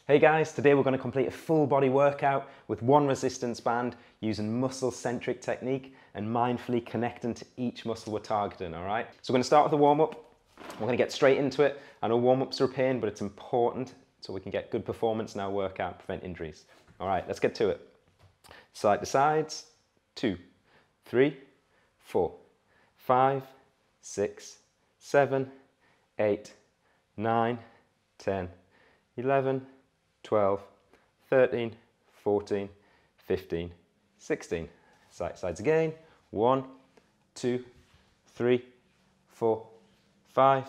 Hey guys, today we're going to complete a full body workout with one resistance band using muscle-centric technique and mindfully connecting to each muscle we're targeting, all right? So we're going to start with a warm-up. We're going to get straight into it. I know warm-ups are a pain, but it's important so we can get good performance in our workout and prevent injuries. All right, let's get to it. Side to sides, 2, 3, 4, 5, 6, 7, 8, 9, 10, 11, 12, 13, 14, 15, 16. Sides again. 1, 2, 3, 4, 5,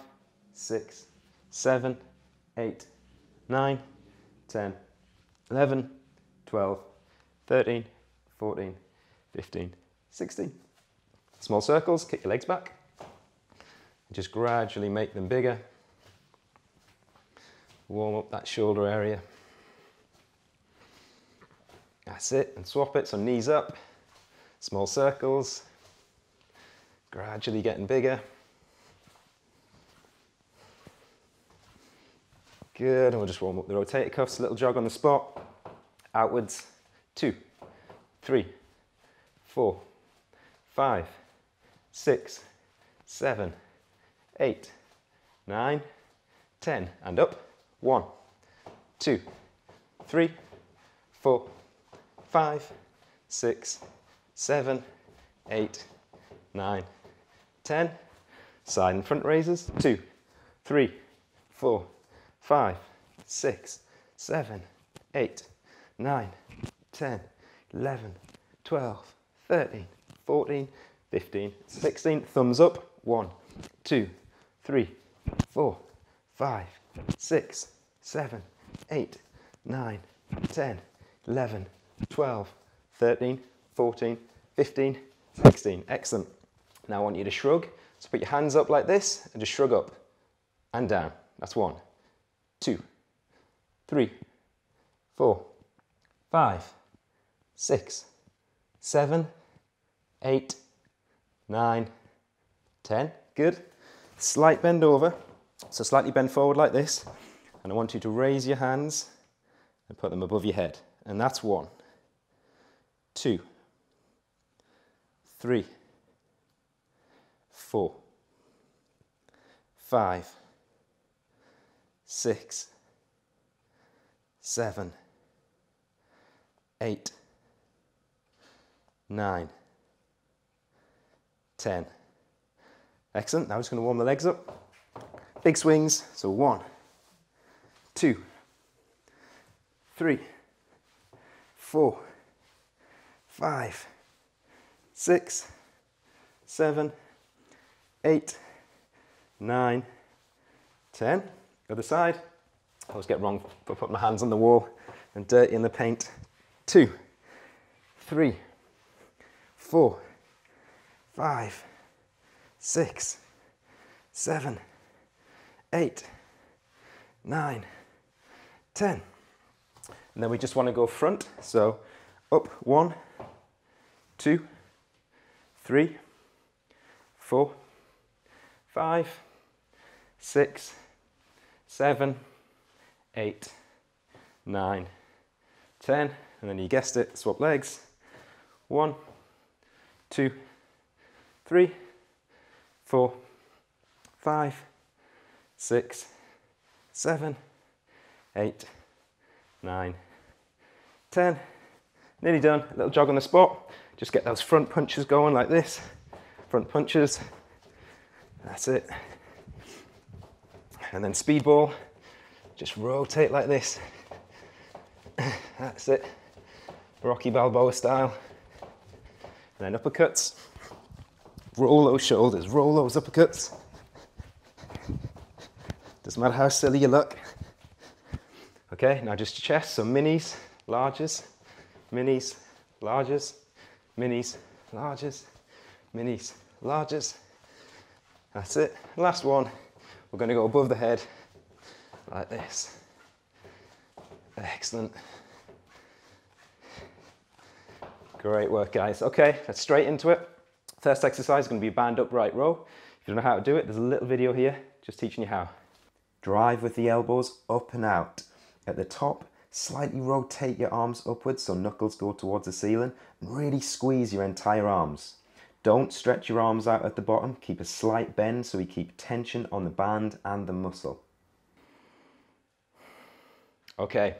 6, 7, 8, 9, 10, 11, 12, 13, 14, 15, 16. Small circles, kick your legs back. Just gradually make them bigger. Warm up that shoulder area. That's it, and swap it, so knees up, small circles, gradually getting bigger. Good, and we'll just warm up the rotator cuffs, a little jog on the spot, outwards, 2, 3, 4, 5, 6, 7, 8, 9, 10, and up, 1, 2, 3, 4, 5, 6, 7, 8, 9, 10. Side and front raises. 2, 3, 4, 5, 6, 7, 8, 9, 10, 11, 12, 13, 14, 15, 16. Thumbs up. 1, 2, 3, 4, 5, 6, 7, 8, 9, 10, 11, 12, 13, 14, 15, 16. Excellent. Now I want you to shrug. So put your hands up like this and just shrug up and down. That's 1, 2, 3, 4, 5, 6, 7, 8, 9, 10. Good. Slight bend over. So slightly bend forward like this. And I want you to raise your hands and put them above your head. And that's 1, 2, 3, 4, 5, 6, 7, 8, 9, 10. Excellent. Now we're just going to warm the legs up. Big swings. So 1, 2, 3, 4, 5, 6, 7, 8, 9, 10. Other side. I always get wrong for putting my hands on the wall and dirty in the paint. 2, 3, 4, 5, 6, 7, 8, 9, 10. And then we just want to go front. So up 1, 2, 3, 4, 5, 6, 7, 8, 9, 10. And then you guessed it, swap legs. 1, 2, 3, 4, 5, 6, 7, 8, 9, 10. Nearly done. A little jog on the spot. Just get those front punches going like this. Front punches. That's it. And then speedball. Just rotate like this. That's it. Rocky Balboa style. And then uppercuts. Roll those shoulders. Roll those uppercuts. Doesn't matter how silly you look. Okay, now just chest. So minis, larges, minis, larges, minis, larges, minis, larges. That's it. Last one. We're going to go above the head like this. Excellent. Great work, guys. Okay, let's straight into it. First exercise is going to be a band upright row. If you don't know how to do it, there's a little video here just teaching you how. Drive with the elbows up and out. At the top, slightly rotate your arms upwards so knuckles go towards the ceiling and really squeeze your entire arms. Don't stretch your arms out at the bottom, keep a slight bend so we keep tension on the band and the muscle. Okay,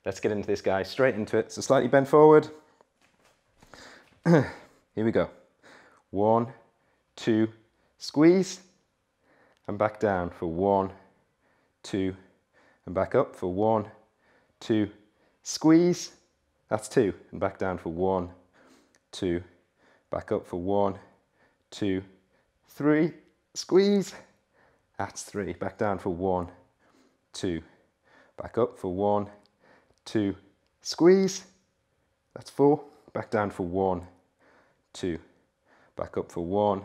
let's get into this, guys, straight into it. So slightly bend forward. Here we go. 1, 2, squeeze, and back down for 1, 2, and back up for 1, 2, squeeze, that's 2, and back down for 1, 2, back up for 1, 2, 3, squeeze, that's 3, back down for 1, 2, back up for 1, 2, squeeze, that's 4, back down for 1, 2, back up for 1,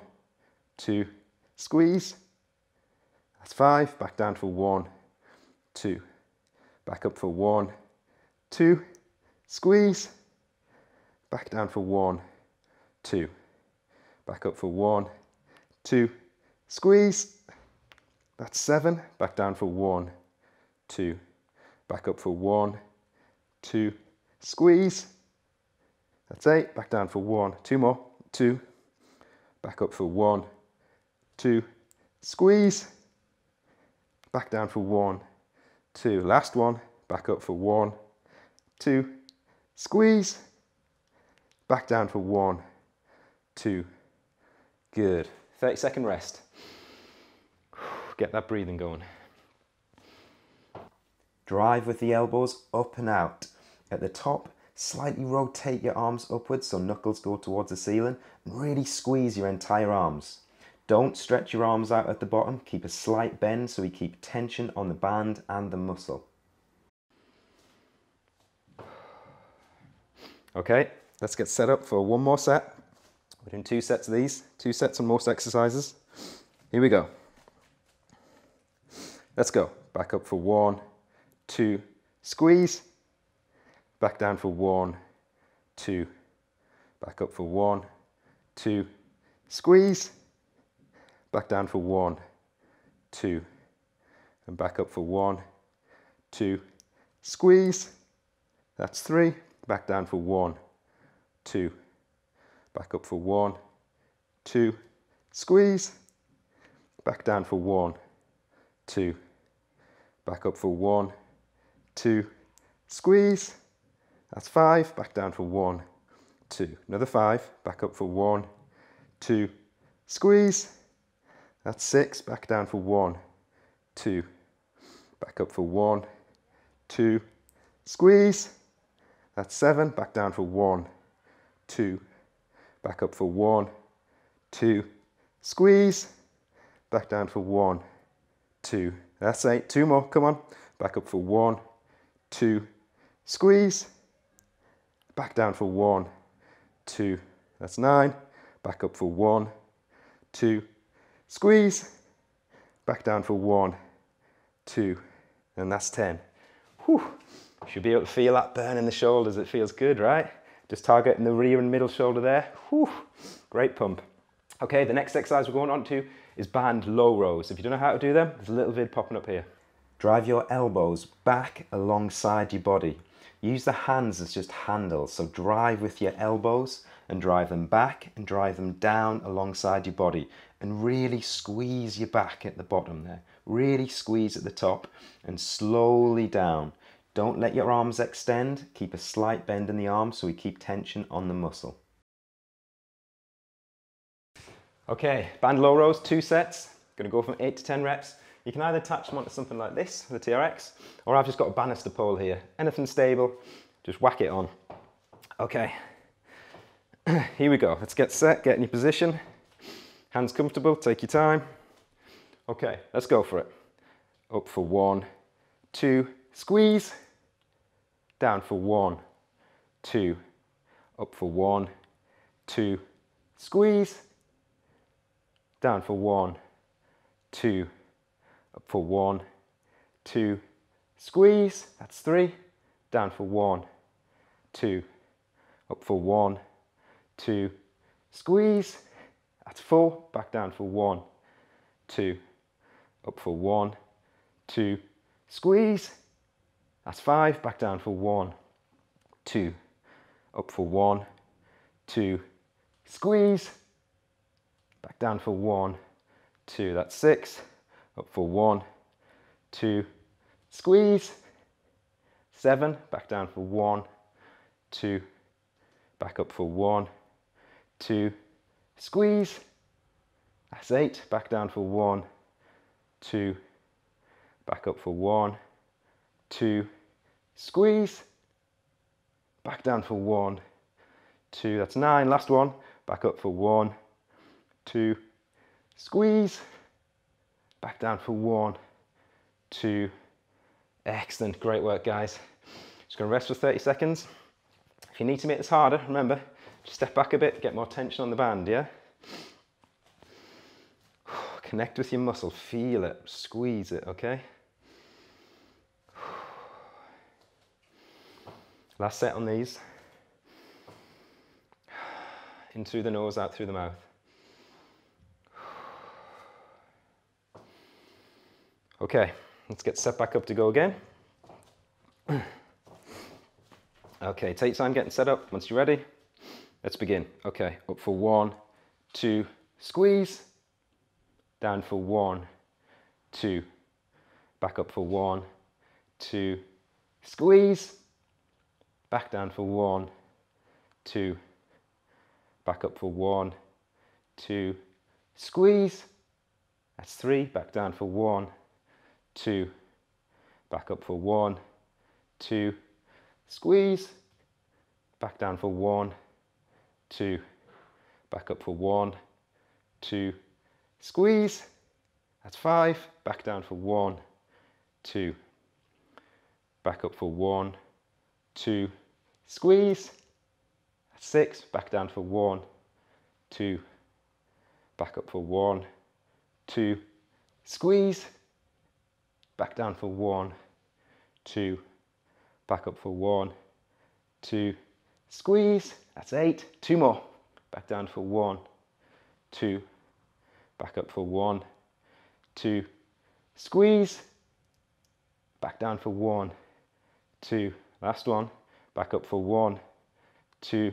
2, squeeze, that's 5, back down for 1, 2, back up for 1, 2, squeeze, back down for 1, 2, back up for 1, 2, squeeze, that's 7, back down for 1, 2, back up for 1, 2, squeeze, that's 8, back down for 1, 2 more, 2, back up for 1, 2, squeeze, back down for 1, 2, last one, back up for 1, 2, squeeze, back down for 1, 2, good. 30-second rest. Get that breathing going. Drive with the elbows up and out. At the top, slightly rotate your arms upwards so knuckles go towards the ceiling and really squeeze your entire arms. Don't stretch your arms out at the bottom, keep a slight bend so we keep tension on the band and the muscle. Okay, let's get set up for one more set. We're doing 2 sets of these, 2 sets on most exercises. Here we go. Let's go. Back up for 1, 2, squeeze. Back down for 1, 2, back up for 1, 2, squeeze. Back down for 1, 2, and back up for 1, 2, squeeze, that's 3, back down for 1, 2, back up for 1, 2, squeeze, back down for 1, 2, back up for 1, 2, squeeze, that's 5, back down for 1, 2, another 5, back up for 1, 2, squeeze, that's 6, back down for 1, 2, back up for 1, 2, squeeze, that's 7, back down for 1, 2, back up for 1, 2, squeeze, back down for 1, 2, that's 8, 2 more, come on, back up for 1, 2, squeeze, back down for 1, 2, that's 9, back up for 1, 2, squeeze, back down for 1, 2, and that's 10. Whew. Should be able to feel that burn in the shoulders. It feels good, right? Just targeting the rear and middle shoulder there. Whew. Great pump. Okay, the next exercise we're going on to is band low rows. If you don't know how to do them, there's a little vid popping up here. Drive your elbows back alongside your body. Use the hands as just handles, so drive with your elbows and drive them back and drive them down alongside your body and really squeeze your back at the bottom there. Really squeeze at the top and slowly down. Don't let your arms extend, keep a slight bend in the arms so we keep tension on the muscle. Okay, band low rows, 2 sets. Gonna go from 8 to 10 reps. You can either attach them onto something like this, the TRX, or I've just got a banister pole here. Anything stable, just whack it on. Okay, here we go. Let's get set, get in your position. Hands comfortable, take your time. Okay, let's go for it. Up for 1, 2, squeeze. Down for 1, 2, up for 1, 2, squeeze. Down for 1, 2, up for 1, 2, squeeze, that's 3, down for 1, 2, up for 1, 2, squeeze, that's 4, back down for 1, 2, up for 1, 2, squeeze, That's 5, back down for 1, 2, up for 1, 2, squeeze, back down for 1, 2, that's 6, up for 1, 2, squeeze, 7, back down for 1, 2, back up for 1, 2, squeeze, that's 8, back down for 1, 2, back up for 1, 2, squeeze, back down for 1, 2, that's 9, last one, back up for 1, 2, squeeze, back down for 1, 2, excellent, great work guys. Just going to rest for 30 seconds. If you need to make this harder, remember, just step back a bit, get more tension on the band, yeah? Connect with your muscle, feel it, squeeze it, okay? Last set on these. In through the nose, out through the mouth. Okay, let's get set back up to go again. Okay, take time getting set up. Once you're ready, let's begin. Okay, up for 1, 2, squeeze. Down for 1, 2, back up for 1, 2, squeeze. Back down for 1, 2, back up for 1, 2, squeeze. That's 3, back down for 1, 2, back up for 1, 2, squeeze, back down for 1, 2, back up for 1, 2, squeeze, that's 5, back down for 1, 2, back up for 1, 2, squeeze, that's 6, back down for 1, 2, back up for 1, 2, squeeze, back down for 1, 2, back up for 1, 2, squeeze, that's 8, 2 more, back down for 1, 2, back up for 1, 2, squeeze, back down for 1, 2, last one, back up for 1, 2,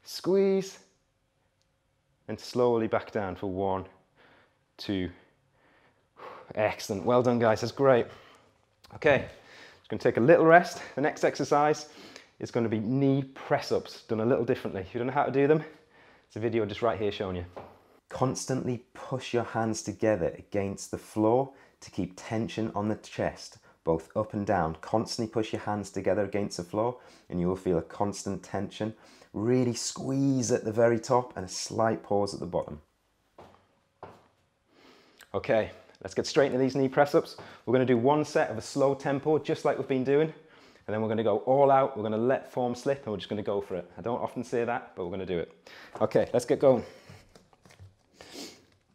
squeeze, and slowly back down for 1, 2, excellent, well done guys, that's great. Okay, just going to take a little rest. The next exercise is going to be knee press-ups, done a little differently. If you don't know how to do them, there's a video just right here showing you. Constantly push your hands together against the floor to keep tension on the chest, both up and down. Constantly push your hands together against the floor and you will feel a constant tension. Really squeeze at the very top and a slight pause at the bottom. Okay, let's get straight into these knee press-ups. We're going to do one set of a slow tempo, just like we've been doing, and then we're going to go all out. We're going to let form slip and we're just going to go for it. I don't often say that, but we're going to do it. Okay, let's get going.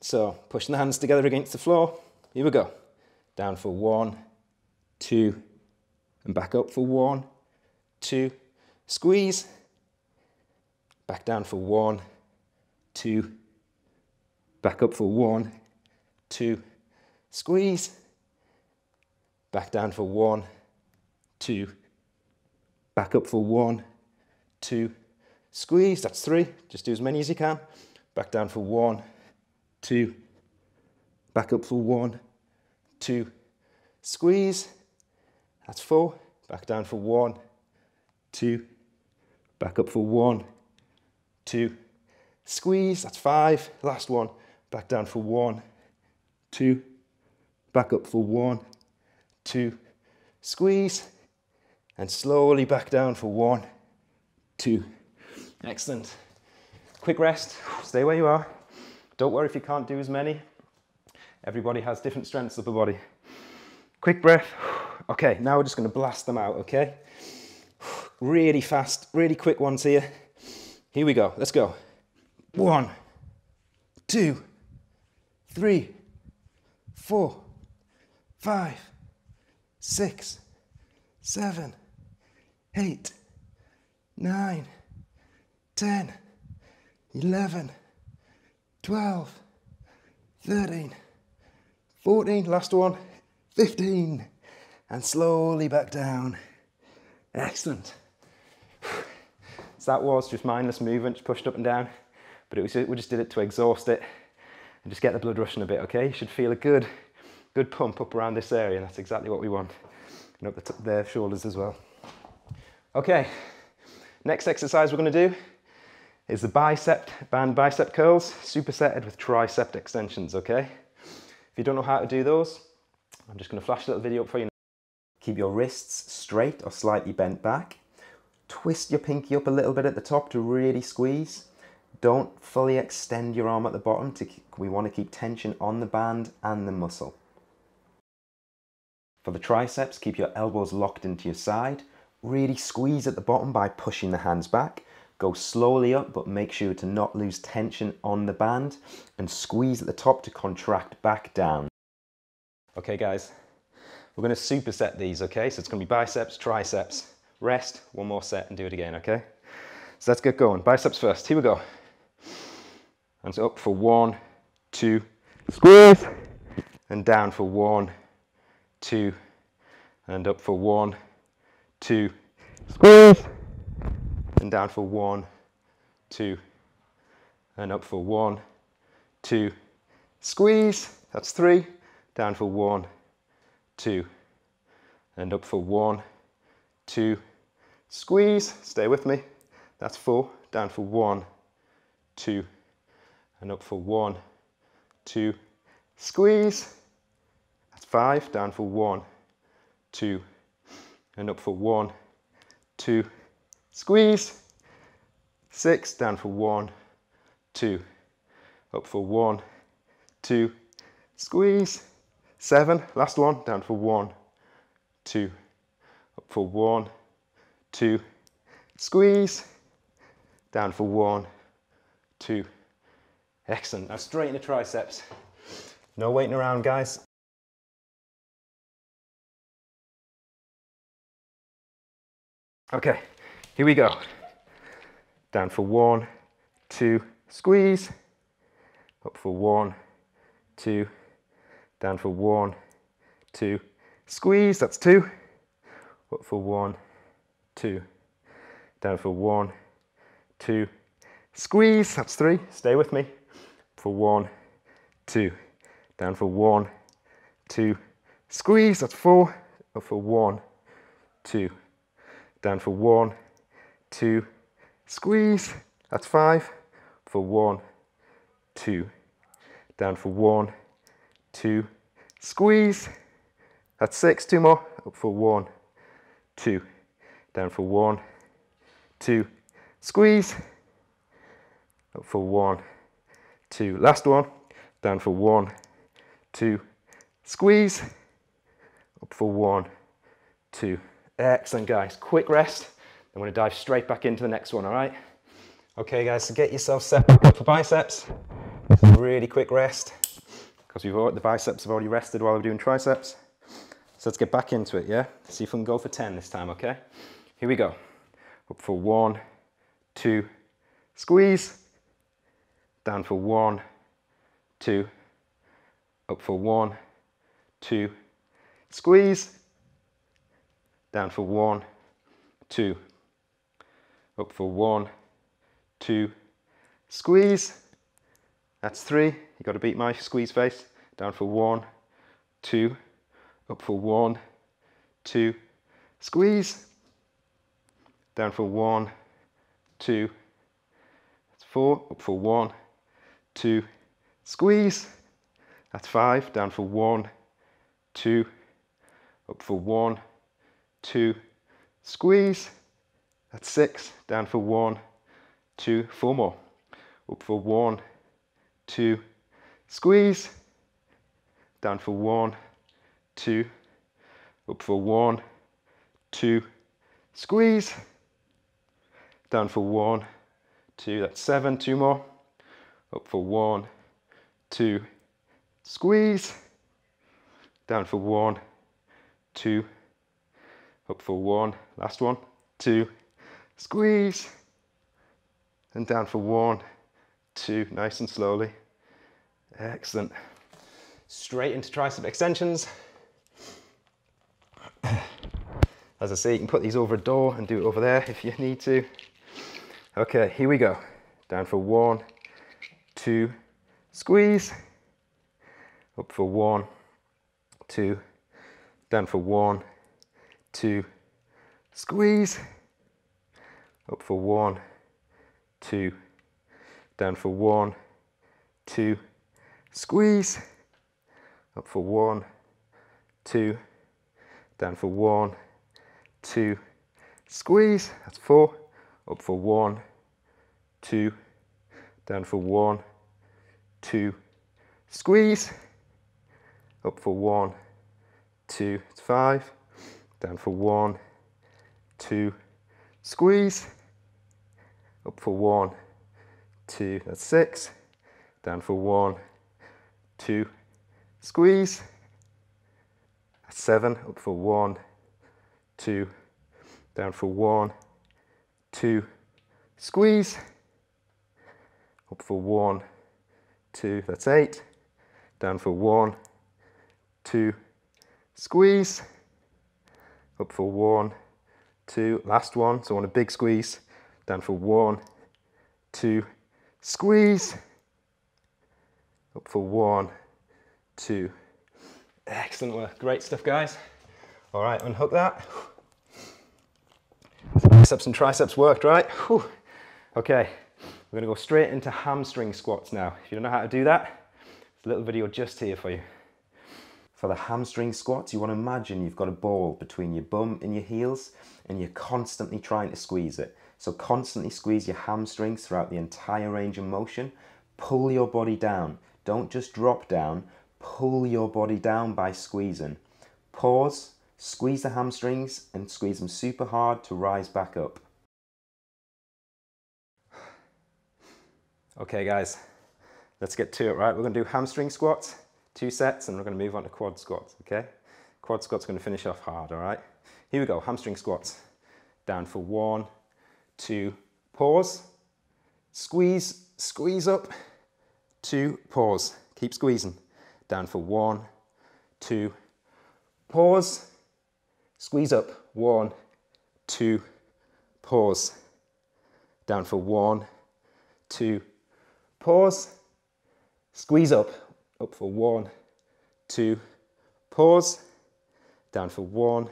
So, pushing the hands together against the floor. Here we go. Down for 1, 2, and back up for 1, 2, squeeze. Back down for 1, 2, back up for 1, 2, squeeze, back down for 1, 2, back up for 1, 2, squeeze, that's 3, just do as many as you can, back down for 1, 2, back up for 1, 2, squeeze, that's 4, back down for 1, 2, back up for 1, 2, squeeze, that's 5, last one, back down for 1, 2, back up for 1, 2, squeeze, and slowly back down for 1, 2. Excellent. Quick rest, stay where you are. Don't worry if you can't do as many. Everybody has different strengths of the body. Quick breath. Okay, now we're just going to blast them out, okay? Really fast, really quick ones here. Here we go, let's go. 1, 2, 3, 4, 5, 6, 7, 8, 9, 10, 11, 12, 13, 14, last one, 15, and slowly back down. Excellent. So that was just mindless movement, just pushed up and down, but it was, we just did it to exhaust it and just get the blood rushing a bit, okay? You should feel a good pump up around this area, and that's exactly what we want. And up the shoulders as well. Okay, next exercise we're gonna do is the band bicep curls, supersetted with tricep extensions, okay? If you don't know how to do those, I'm just gonna flash a little video up for you. Keep your wrists straight or slightly bent back. Twist your pinky up a little bit at the top to really squeeze. Don't fully extend your arm at the bottom. We want to keep tension on the band and the muscle. For the triceps, keep your elbows locked into your side. Really squeeze at the bottom by pushing the hands back. Go slowly up, but make sure to not lose tension on the band, and squeeze at the top to contract back down. Okay guys, we're going to superset these, okay? So it's going to be biceps, triceps, rest, one more set and do it again, okay? So let's get going. Biceps first, here we go. Hands up for 1, 2, squeeze, and down for 1, 2, and up for 1, 2, squeeze, and down for 1, 2, and up for 1, 2, squeeze, that's 3, down for 1, 2, and up for 1, 2, squeeze, stay with me, that's 4, down for 1, 2, and up for 1, 2, squeeze, that's 5, down for 1, 2, and up for 1, 2, squeeze, 6, down for 1, 2, up for 1, 2, squeeze, 7, last one, down for 1, 2, up for 1, 2, squeeze, down for 1, 2. Excellent. Now straighten the triceps. No waiting around, guys. Okay, here we go. Down for 1, 2, squeeze. Up for 1, 2, down for 1, 2, squeeze, that's 2. Up for 1, 2, down for 1, 2, squeeze, that's 3. Stay with me. For 1, 2, down for 1, 2, squeeze, that's 4. Up for 1, 2, down for 1, 2, squeeze, that's 5. For 1, 2, down for 1, 2, squeeze, that's 6. 2 more. Up for 1, 2, down for 1, 2, squeeze, up for 1, 2, last one, down for 1, 2, squeeze, up for 1, 2. Excellent, guys. Quick rest. I'm going to dive straight back into the next one, all right? Okay, guys, so get yourself set back up for biceps. This is a really quick rest because the biceps have already rested while we're doing triceps. So let's get back into it, yeah? See if we can go for 10 this time, okay? Here we go. Up for 1, 2, squeeze. Down for 1, 2, up for 1, 2, squeeze, down for 1, 2, up for 1, 2, squeeze, that's 3, you got to beat my squeeze face, down for 1, 2, up for 1, 2, squeeze, down for 1, 2, that's 4, up for 1, 2, squeeze, that's 5, down for 1, 2, up for 1, 2, squeeze, that's 6, down for 1, 2, 4 more, up for 1, 2, squeeze, down for 1, 2, up for 1, 2, squeeze, down for 1, 2, that's 7, 2 more, up for 1, 2, squeeze, down for 1, 2, up for 1, last one, 2, squeeze, and down for 1, 2, nice and slowly. Excellent. Straight into tricep extensions. As I say, you can put these over a door and do it over there if you need to. Okay, here we go. Down for 1, 2, squeeze. Up for 1, 2, down for 1, 2, squeeze. Up for 1, 2, down for 1, 2, squeeze. Up for 1, 2, down for 1, 2, squeeze. That's 4. Up for 1, 2, down for 1, 2, squeeze. Up for 1, 2, it's 5. Down for 1, 2, squeeze. Up for 1, 2, that's 6. Down for 1, 2, squeeze. That's 7. Up for 1, 2, down for 1, 2, squeeze. Up for 1, 2, that's 8. Down for 1, 2, squeeze. Up for 1, 2, last one, so on a big squeeze. Down for 1, 2, squeeze. Up for 1, 2. Excellent work, great stuff, guys. All right, unhook that. Biceps and triceps worked, right? Whew. Okay, we're gonna go straight into hamstring squats now. If you don't know how to do that, there's a little video just here for you. For the hamstring squats, you want to imagine you've got a ball between your bum and your heels and you're constantly trying to squeeze it. So constantly squeeze your hamstrings throughout the entire range of motion. Pull your body down. Don't just drop down, pull your body down by squeezing. Pause, squeeze the hamstrings and squeeze them super hard to rise back up. Okay guys, let's get to it, right? We're going to do hamstring squats, 2 sets, and we're going to move on to quad squats, okay? Quad squats are going to finish off hard, all right? Here we go, hamstring squats. Down for 1, 2, pause, squeeze, squeeze up, 2, pause, keep squeezing. Down for 1, 2, pause, squeeze up, 1, 2, pause. Down for 1, 2, pause, squeeze up for 1, 2, pause, down for 1,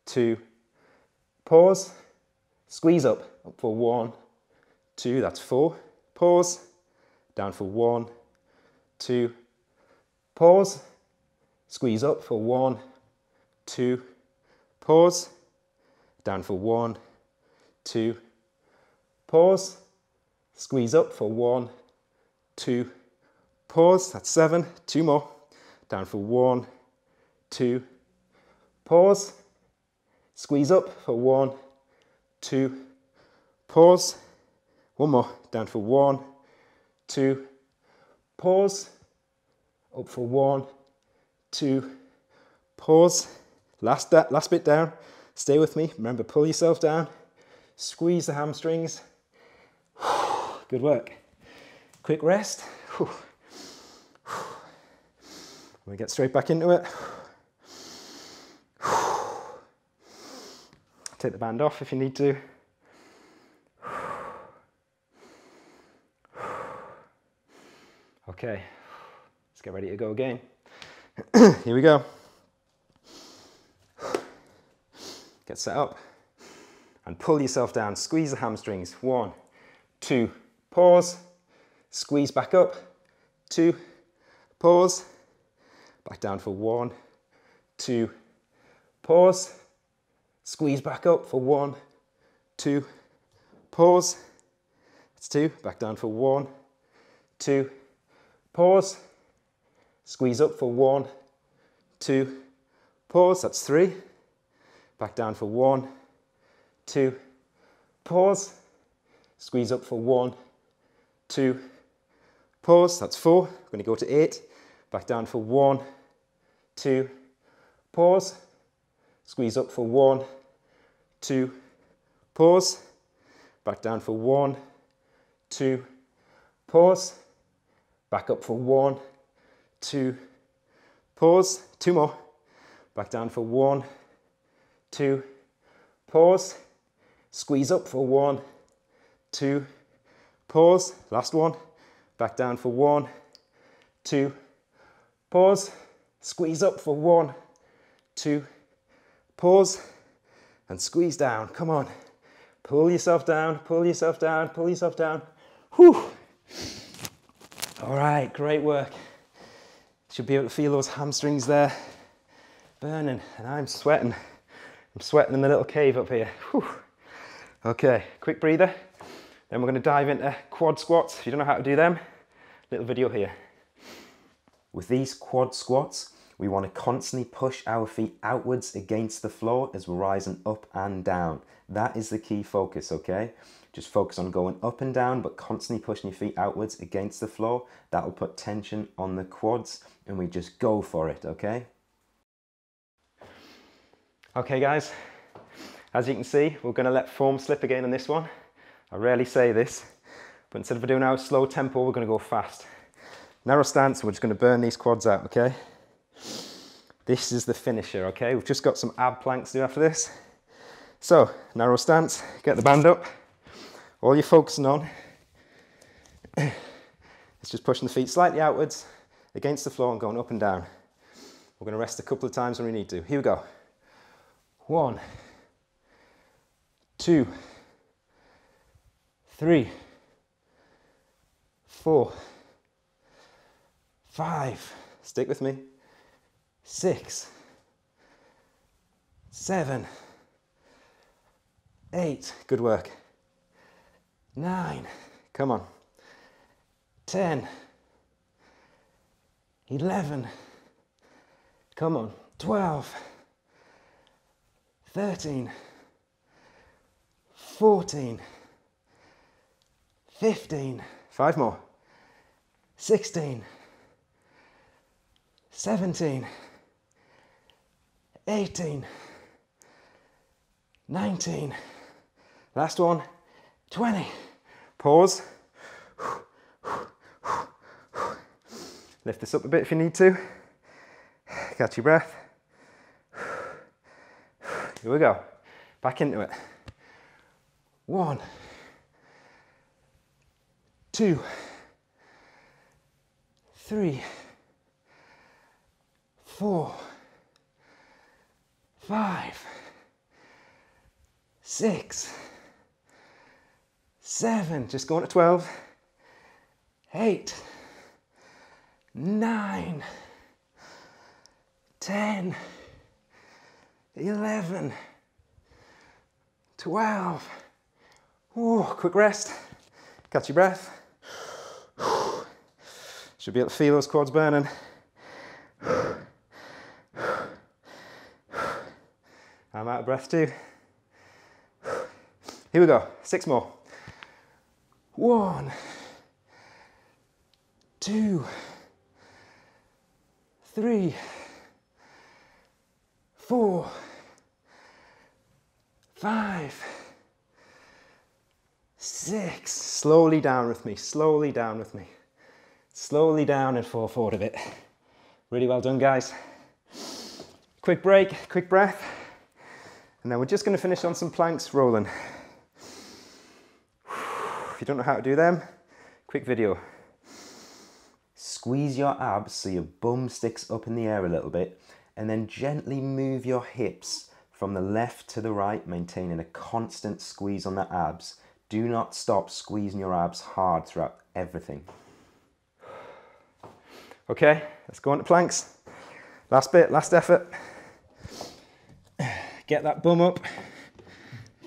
2, pause, squeeze up for 1, 2, that's 4, pause, down for 1, 2, pause, squeeze up for 1, 2, pause, down for 1, 2, pause, squeeze up for 1, 2, pause, that's 7, 2 more, down for 1, 2, pause, squeeze up for 1, 2, pause, 1 more, down for 1, 2, pause, up for 1, 2, pause, last bit down, stay with me, remember pull yourself down, squeeze the hamstrings, good work, quick rest, we get straight back into it, take the band off if you need to, okay, let's get ready to go again. Here we go. Get set up and pull yourself down, squeeze the hamstrings, 1, 2, pause, squeeze back up, 2, pause, back down for 1, 2, pause, squeeze back up for 1, 2, pause, that's 2, back down for 1, 2, pause, squeeze up for 1, 2, pause, that's 3, back down for 1, 2, pause, squeeze up for 1, 2, pause, that's 4, we're going to go to 8, back down for 1, 2, pause, squeeze up for 1, 2, pause, back down for 1, 2, pause, back up for 1, 2, pause, 2 more, back down for 1, 2, pause, squeeze up for 1, 2, pause, last one, back down for 1, 2, pause, squeeze up for 1, 2, pause, and squeeze down. Come on, pull yourself down, pull yourself down, pull yourself down. Whew. All right, great work. Should be able to feel those hamstrings there burning, and I'm sweating. I'm sweating in the little cave up here. Whew. Okay, quick breather. Then we're going to dive into quad squats. If you don't know how to do them, little video here. With these quad squats, we want to constantly push our feet outwards against the floor as we're rising up and down. That is the key focus, okay? Just focus on going up and down, but constantly pushing your feet outwards against the floor. That will put tension on the quads, and we just go for it, okay? Okay guys, as you can see, we're going to let form slip again on this one. I rarely say this, but instead of doing our slow tempo, we're going to go fast. Narrow stance, we're just going to burn these quads out, okay? This is the finisher, okay? We've just got some ab planks to do after this. So, narrow stance, get the band up. All you're focusing on is just pushing the feet slightly outwards against the floor and going up and down. We're going to rest a couple of times when we need to. Here we go. 1, 2, 3, 4, 5, stick with me, 6, 7, 8, good work, 9, come on, 10, 11, come on, 12, 13, 14, 15, 5 more, 16, 17, 18, 19, last one, 20, pause, lift this up a bit if you need to, catch your breath, here we go, back into it, 1, 2, 3, 4, 5, 6, 7, just going to 12, 8, 9, 10, 11, 12, ooh, quick rest, catch your breath, should be able to feel those quads burning. I'm out of breath too. Here we go, 6 more. 1, 2, 3, 4, 5, 6. Slowly down with me, slowly down with me. Slowly down and fall forward a bit. Really well done, guys. Quick break, quick breath. And then we're just going to finish on some planks rolling. If you don't know how to do them, quick video. Squeeze your abs so your bum sticks up in the air a little bit, and then gently move your hips from the left to the right, maintaining a constant squeeze on the abs. Do not stop squeezing your abs hard throughout everything. Okay, let's go on to planks. Last bit, last effort. Get that bum up.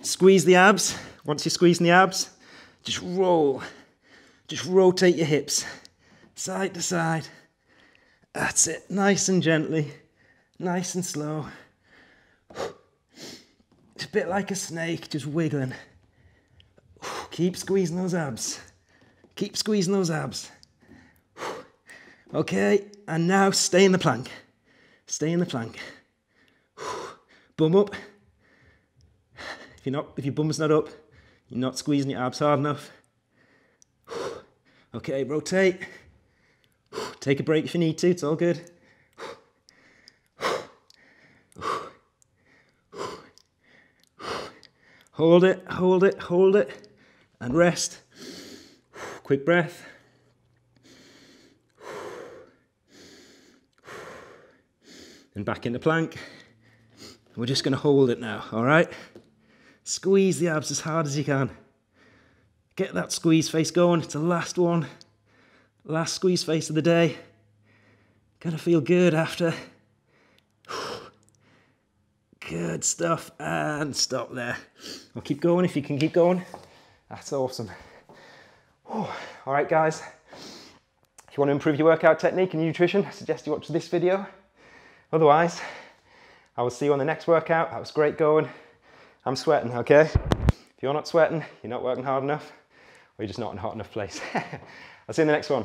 Squeeze the abs. Once you're squeezing the abs, just roll. Just rotate your hips side to side. That's it, nice and gently, nice and slow. It's a bit like a snake, just wiggling. Keep squeezing those abs. Keep squeezing those abs. Okay, and now stay in the plank. Stay in the plank. Bum up. If your bum's not up, you're not squeezing your abs hard enough. Okay, rotate. Take a break if you need to, it's all good. Hold it, hold it, hold it, and rest. Quick breath. And back into plank. We're just going to hold it now, all right? Squeeze the abs as hard as you can. Get that squeeze face going. It's the last one. Last squeeze face of the day. Gonna feel good after. Good stuff. And stop there. I'll keep going if you can keep going. That's awesome. All right, guys. If you want to improve your workout technique and nutrition, I suggest you watch this video. Otherwise, I will see you on the next workout. That was great going. I'm sweating, okay? If you're not sweating, you're not working hard enough, or you're just not in a hot enough place. I'll see you in the next one.